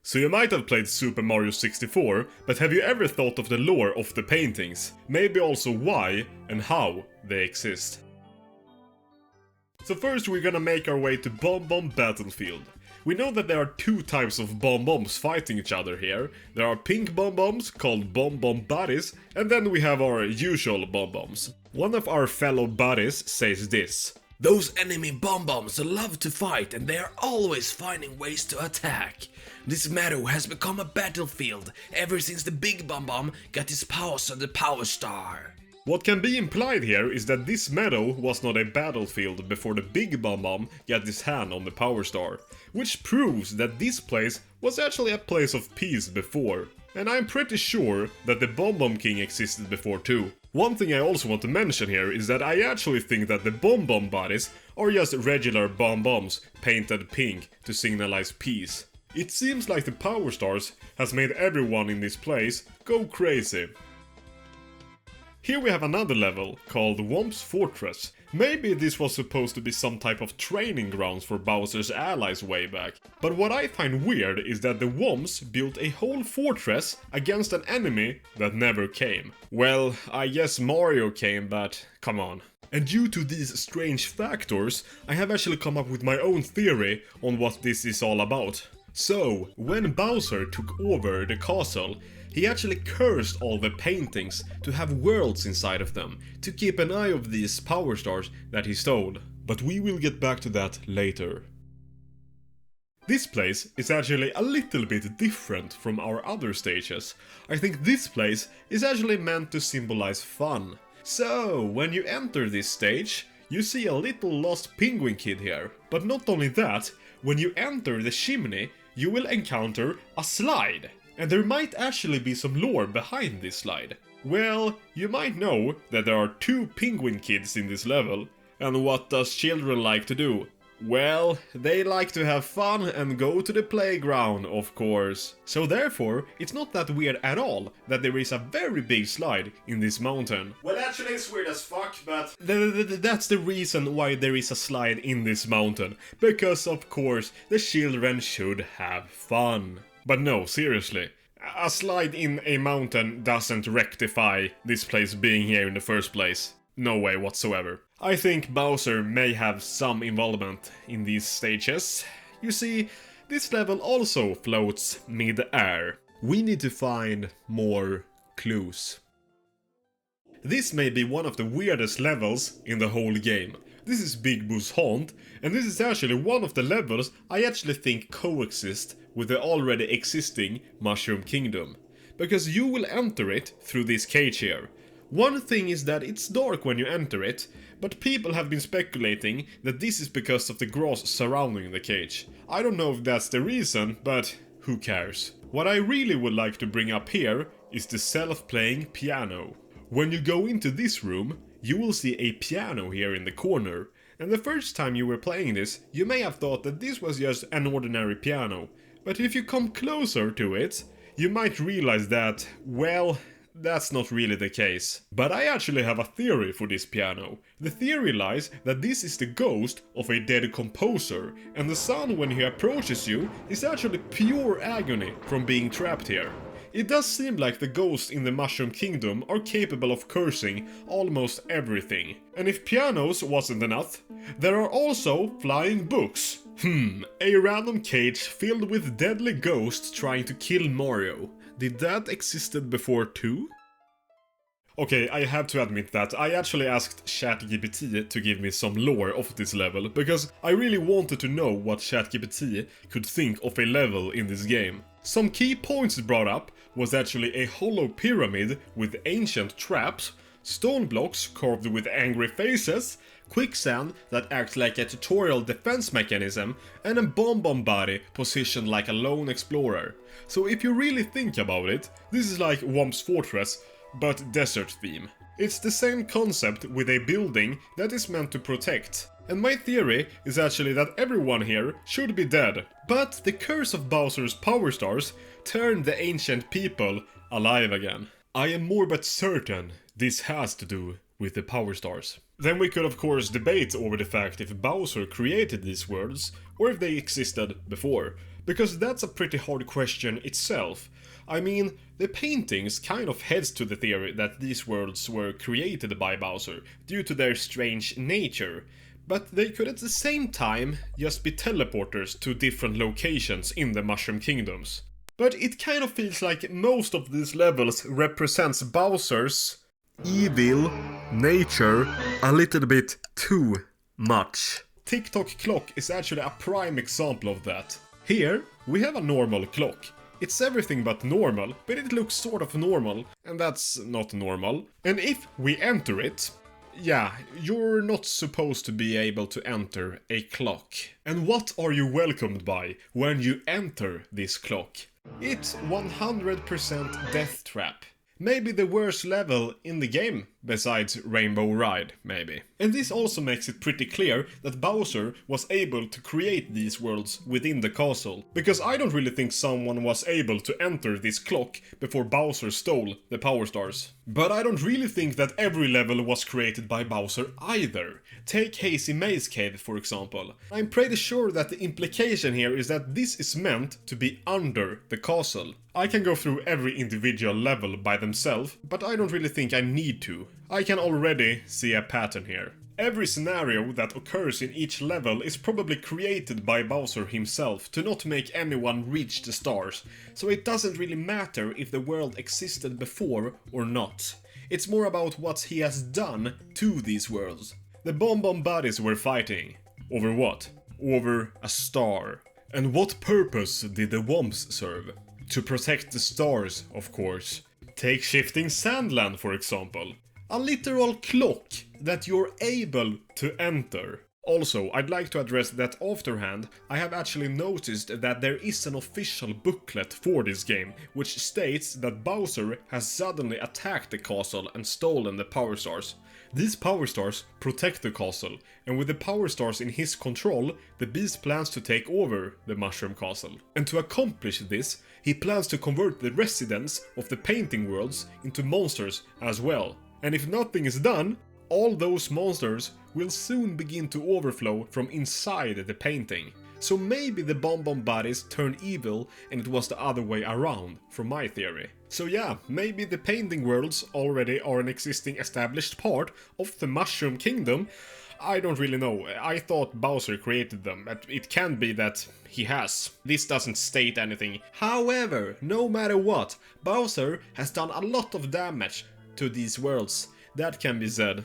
So you might have played Super Mario 64, but have you ever thought of the lore of the paintings? Maybe also why and how they exist? So first we're gonna make our way to Bomb Bomb Battlefield. We know that there are two types of Bomb Bombs fighting each other here. There are pink Bomb Bombs called Bomb Bomb Buddies, and then we have our usual Bomb Bombs. One of our fellow buddies says this: "Those enemy Bomb Bombs love to fight and they are always finding ways to attack. This meadow has become a battlefield ever since the big Bomb Bomb got his powers on the Power Star." What can be implied here is that this meadow was not a battlefield before the big Bomb Bomb got his hand on the Power Star, which proves that this place was actually a place of peace before. And I'm pretty sure that the Bomb Bomb King existed before too. One thing I also want to mention here is that I actually think that the Bomb Bomb Buddies are just regular Bomb Bombs painted pink to signalize peace. It seems like the Power Stars has made everyone in this place go crazy. Here we have another level, called Womp's Fortress. Maybe this was supposed to be some type of training grounds for Bowser's allies way back. But what I find weird is that the Womps built a whole fortress against an enemy that never came. Well, I guess Mario came, but come on. And due to these strange factors, I have actually come up with my own theory on what this is all about. So, when Bowser took over the castle, he actually cursed all the paintings to have worlds inside of them, to keep an eye of these Power Stars that he stole. But we will get back to that later. This place is actually a little bit different from our other stages. I think this place is actually meant to symbolize fun. So, when you enter this stage, you see a little lost penguin kid here. But not only that, when you enter the chimney, you will encounter a slide. And there might actually be some lore behind this slide. Well, you might know that there are two penguin kids in this level. And what does children like to do? Well, they like to have fun and go to the playground, of course. So therefore, it's not that weird at all that there is a very big slide in this mountain. Well, actually it's weird as fuck, but that's the reason why there is a slide in this mountain. Because of course, the children should have fun. But no, seriously, a slide in a mountain doesn't rectify this place being here in the first place. No way whatsoever. I think Bowser may have some involvement in these stages. You see, this level also floats mid-air. We need to find more clues. This may be one of the weirdest levels in the whole game. This is Big Boo's Haunt, and this is actually one of the levels I actually think coexist with the already existing Mushroom Kingdom. Because you will enter it through this cage here. One thing is that it's dark when you enter it, but people have been speculating that this is because of the grass surrounding the cage. I don't know if that's the reason, but who cares? What I really would like to bring up here is the self-playing piano. When you go into this room, you will see a piano here in the corner. And the first time you were playing this, you may have thought that this was just an ordinary piano. But if you come closer to it, you might realize that, well, that's not really the case. But I actually have a theory for this piano. The theory lies that this is the ghost of a dead composer, and the sound when he approaches you is actually pure agony from being trapped here. It does seem like the ghosts in the Mushroom Kingdom are capable of cursing almost everything. And if pianos wasn't enough, there are also flying books. A random cage filled with deadly ghosts trying to kill Mario. Did that existed before too? Okay, I have to admit that I actually asked ChatGPT to give me some lore of this level, because I really wanted to know what ChatGPT could think of a level in this game. Some key points brought up was actually a hollow pyramid with ancient traps, stone blocks carved with angry faces, quicksand that acts like a tutorial defense mechanism, and a bomb bomb body positioned like a lone explorer. So if you really think about it, this is like Womp's Fortress, but desert theme. It's the same concept with a building that is meant to protect. And my theory is actually that everyone here should be dead. But the curse of Bowser's Power Stars turned the ancient people alive again. I am more but certain this has to do with the Power Stars. Then we could of course debate over the fact if Bowser created these worlds or if they existed before. Because that's a pretty hard question itself. I mean, the paintings kind of heads to the theory that these worlds were created by Bowser due to their strange nature, but they could at the same time just be teleporters to different locations in the Mushroom Kingdoms. But it kind of feels like most of these levels represents Bowser's evil nature a little bit too much. Tick-Tock Clock is actually a prime example of that. Here, we have a normal clock. It's everything but normal, but it looks sort of normal, and that's not normal. And if we enter it, yeah, you're not supposed to be able to enter a clock. And what are you welcomed by when you enter this clock? It's 100% Death Trap. Maybe the worst level in the game, besides Rainbow Ride, maybe. And this also makes it pretty clear that Bowser was able to create these worlds within the castle. Because I don't really think someone was able to enter this clock before Bowser stole the Power Stars. But I don't really think that every level was created by Bowser either. Take Hazy Maze Cave, for example. I'm pretty sure that the implication here is that this is meant to be under the castle. I can go through every individual level by themselves, but I don't really think I need to. I can already see a pattern here. Every scenario that occurs in each level is probably created by Bowser himself to not make anyone reach the stars, so it doesn't really matter if the world existed before or not. It's more about what he has done to these worlds. The Bomb Buddies were fighting. Over what? Over a star. And what purpose did the Womps serve? To protect the stars, of course. Take Shifting Sandland, for example. A literal clock that you're able to enter. Also, I'd like to address that afterhand, I have actually noticed that there is an official booklet for this game, which states that Bowser has suddenly attacked the castle and stolen the Power Stars. These Power Stars protect the castle, and with the Power Stars in his control, the Beast plans to take over the Mushroom Castle. And to accomplish this, he plans to convert the residents of the painting worlds into monsters as well. And if nothing is done, all those monsters will soon begin to overflow from inside the painting. So maybe the Bomb Buddies turned evil and it was the other way around, from my theory. So yeah, maybe the painting worlds already are an existing established part of the Mushroom Kingdom. I don't really know. I thought Bowser created them, but it can be that he has. This doesn't state anything. However, no matter what, Bowser has done a lot of damage to these worlds. That can be said.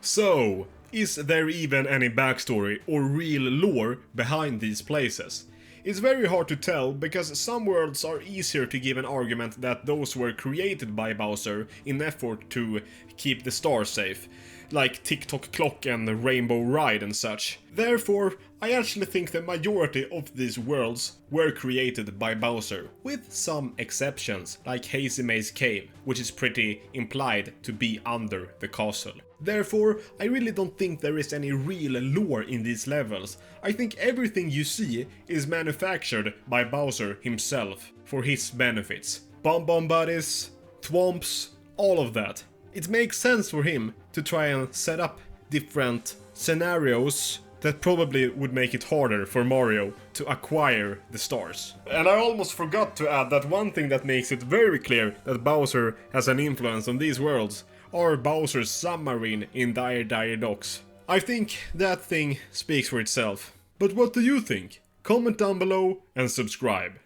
So, is there even any backstory or real lore behind these places? It's very hard to tell, because some worlds are easier to give an argument that those were created by Bowser in effort to keep the stars safe, like Tick-Tock Clock and Rainbow Ride and such. Therefore, I actually think the majority of these worlds were created by Bowser, with some exceptions, like Hazy Maze Cave, which is pretty implied to be under the castle. Therefore, I really don't think there is any real lore in these levels. I think everything you see is manufactured by Bowser himself, for his benefits. Bomb Buddies, Thwomps, all of that. It makes sense for him to try and set up different scenarios that probably would make it harder for Mario to acquire the stars. And I almost forgot to add that one thing that makes it very clear that Bowser has an influence on these worlds are Bowser's submarine in Dire Dire Docks. I think that thing speaks for itself. But what do you think? Comment down below and subscribe.